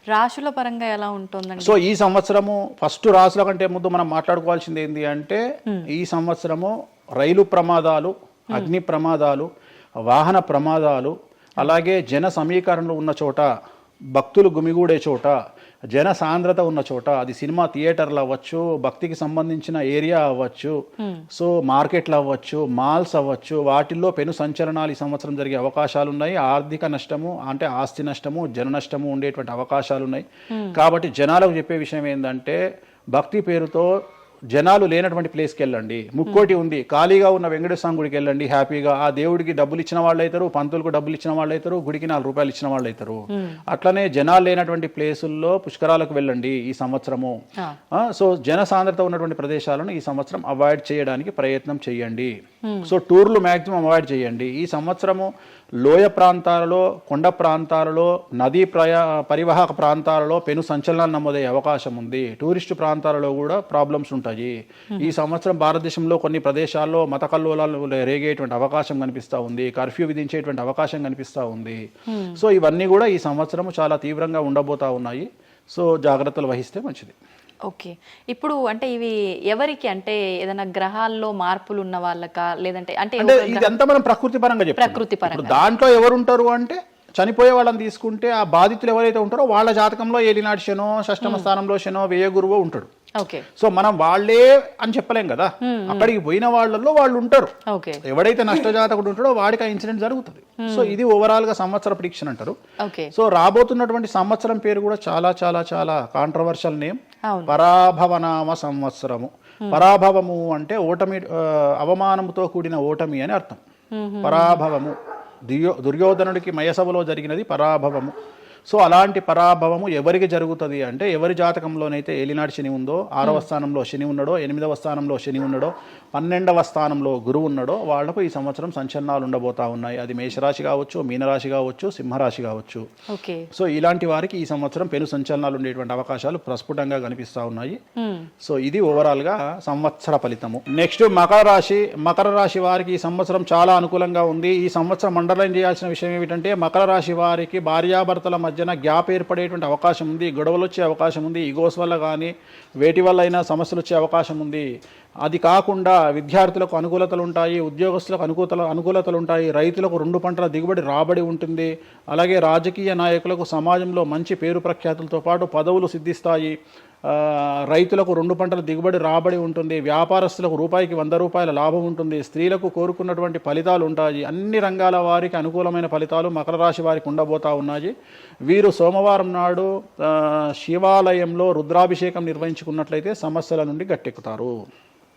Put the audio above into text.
రాశుల పరంగా ఎలా ఉంటుందండి? సో ఈ సంవత్సరము ఫస్ట్ రాశుల కంటే ముందు మనం మాట్లాడుకోవాల్సింది ఏంటి అంటే ఈ సంవత్సరము రైలు ప్రమాదాలు, అగ్ని ప్రమాదాలు, వాహన ప్రమాదాలు, అలాగే జన సమీకరణలు ఉన్న చోట, భక్తులు గుమిగూడే చోట, జన సాంద్రత ఉన్న చోట, అది సినిమా థియేటర్లు అవ్వచ్చు, భక్తికి సంబంధించిన ఏరియా అవ్వచ్చు, సో మార్కెట్లు అవ్వచ్చు, మాల్స్ అవ్వచ్చు, వాటిల్లో పెను సంచలనాలు ఈ సంవత్సరం జరిగే అవకాశాలు ఉన్నాయి. ఆర్థిక నష్టము అంటే ఆస్తి నష్టము, జన నష్టము ఉండేటువంటి అవకాశాలు ఉన్నాయి. కాబట్టి జనాలకు చెప్పే విషయం ఏంటంటే భక్తి పేరుతో జనాలు లేనటువంటి ప్లేస్కి వెళ్ళండి. ముక్కోటి ఉంది, ఖాళీగా ఉన్న వెంకటేశ్వర గుడికి వెళ్ళండి హ్యాపీగా. ఆ దేవుడికి డబ్బులు ఇచ్చిన వాళ్ళు అవుతారు, పంతులకు డబ్బులు ఇచ్చిన వాళ్ళు అవుతారు, గుడికి 4 రూపాయలు ఇచ్చిన వాళ్ళు అవుతారు. అట్లనే జనాలు లేనటువంటి ప్లేసుల్లో పుష్కరాలకు వెళ్ళండి ఈ సంవత్సరము. సో జన సాంద్రత ఉన్నటువంటి ప్రదేశాలను ఈ సంవత్సరం అవాయిడ్ చేయడానికి ప్రయత్నం చేయండి. సో టూర్లు మ్యాక్సిమం అవాయిడ్ చేయండి. ఈ సంవత్సరము లోయ ప్రాంతాలలో, కొండ ప్రాంతాలలో, నదీ పరివాహక ప్రాంతాలలో పెను సంచలనాలు నమోదయ్యే అవకాశం ఉంది. టూరిస్టు ప్రాంతాలలో కూడా ప్రాబ్లమ్స్ ఉంటాయి. ఈ సంవత్సరం భారతదేశంలో కొన్ని ప్రదేశాల్లో మత కల్లోలాలు రేగేటువంటి అవకాశం కనిపిస్తూ ఉంది, కర్ఫ్యూ విధించేటువంటి అవకాశం కనిపిస్తూ ఉంది. సో ఇవన్నీ కూడా ఈ సంవత్సరం చాలా తీవ్రంగా ఉండబోతా ఉన్నాయి. సో జాగ్రత్తలు వహిస్తే మంచిది. ఓకే, ఇప్పుడు అంటే ఇవి ఎవరికి, అంటే ఏదైనా గ్రహాల్లో మార్పులు ఉన్న వాళ్ళకా, లేదంటే అంటే ఇదంతా మనం ప్రకృతి పరంగా చెప్తాం. ప్రకృతి పరంగా దాంట్లో ఎవరు ఉంటారు అంటే చనిపోయే వాళ్ళని తీసుకుంటే ఆ బాధితులు ఎవరైతే ఉంటారో వాళ్ళ జాతకంలో ఏలినాటి శనో, షష్టమ స్థానంలో శనో, వ్యయ గురువో ఉంటాడు. సో మనం వాళ్ళే అని చెప్పలేం కదా, అక్కడికి పోయిన వాళ్ళల్లో వాళ్ళు ఉంటారు. ఎవడైతే నష్టజాతకుడు ఉంటాడో వాడికి ఆ ఇన్సిడెంట్ జరుగుతుంది. సో ఇది ఓవరాల్ గా సంవత్సర ప్రిడిక్షన్ అంటారు. సో రాబోతున్నటువంటి సంవత్సరం పేరు కూడా చాలా చాలా చాలా కాంట్రవర్షియల్ నేమ్, పరాభవనామ సంవత్సరము. పరాభవము అంటే ఓటమి, అవమానముతో కూడిన ఓటమి అని అర్థం. పరాభవము దుర్యోధనుడికి మయసభలో జరిగినది పరాభవము. సో అలాంటి పరాభవము ఎవరికి జరుగుతుంది అంటే ఎవరి జాతకంలోనైతే ఏలినాటి శని ఉందో, 6వ స్థానంలో శని ఉన్నాడో, 8వ స్థానంలో శని ఉన్నాడో, 12వ స్థానంలో గురువు ఉన్నాడో వాళ్లకు ఈ సంవత్సరం సంచలనాలు ఉండబోతా ఉన్నాయి. అది మేషరాశి కావచ్చు, మీనరాశి కావచ్చు, సింహరాశి కావచ్చు. సో ఇలాంటి వారికి ఈ సంవత్సరం పెను సంచలనాలు ఉండేటువంటి అవకాశాలు ప్రస్ఫుటంగా కనిపిస్తా ఉన్నాయి. సో ఇది ఓవరాల్ గా సంవత్సర ఫలితము. నెక్స్ట్ మకర రాశి. మకర రాశి వారికి ఈ సంవత్సరం చాలా అనుకూలంగా ఉంది. ఈ సంవత్సరం అండర్లైన్ చేయాల్సిన విషయం ఏమిటంటే మకర రాశి వారికి భార్యాభర్తల మధ్యన గ్యాప్ ఏర్పడేటువంటి అవకాశం ఉంది, గొడవలు వచ్చే అవకాశం ఉంది, ఈగోస్ వల్ల కానీ వేటి వల్ల అయినా సమస్యలు వచ్చే అవకాశం ఉంది. అది కాకుండా విద్యార్థులకు అనుకూలతలు ఉంటాయి, ఉద్యోగస్తులకు అనుకూలతలు ఉంటాయి, రైతులకు 2 పంటల దిగుబడి రాబడి ఉంటుంది. అలాగే రాజకీయ నాయకులకు సమాజంలో మంచి పేరు ప్రఖ్యాతులతో పాటు పదవులు సిద్ధిస్తాయి. రైతులకు 2 పంటల దిగుబడి రాబడి ఉంటుంది. వ్యాపారస్తులకు రూపాయికి 100 రూపాయల లాభం ఉంటుంది. స్త్రీలకు కోరుకున్నటువంటి ఫలితాలు ఉంటాయి. అన్ని రంగాల వారికి అనుకూలమైన ఫలితాలు మకర రాశి వారికి ఉండబోతా ఉన్నాయి. వీరు సోమవారం నాడు శివాలయంలో రుద్రాభిషేకం నిర్వహించుకున్నట్లయితే సమస్యల నుండి గట్టెక్కుతారు.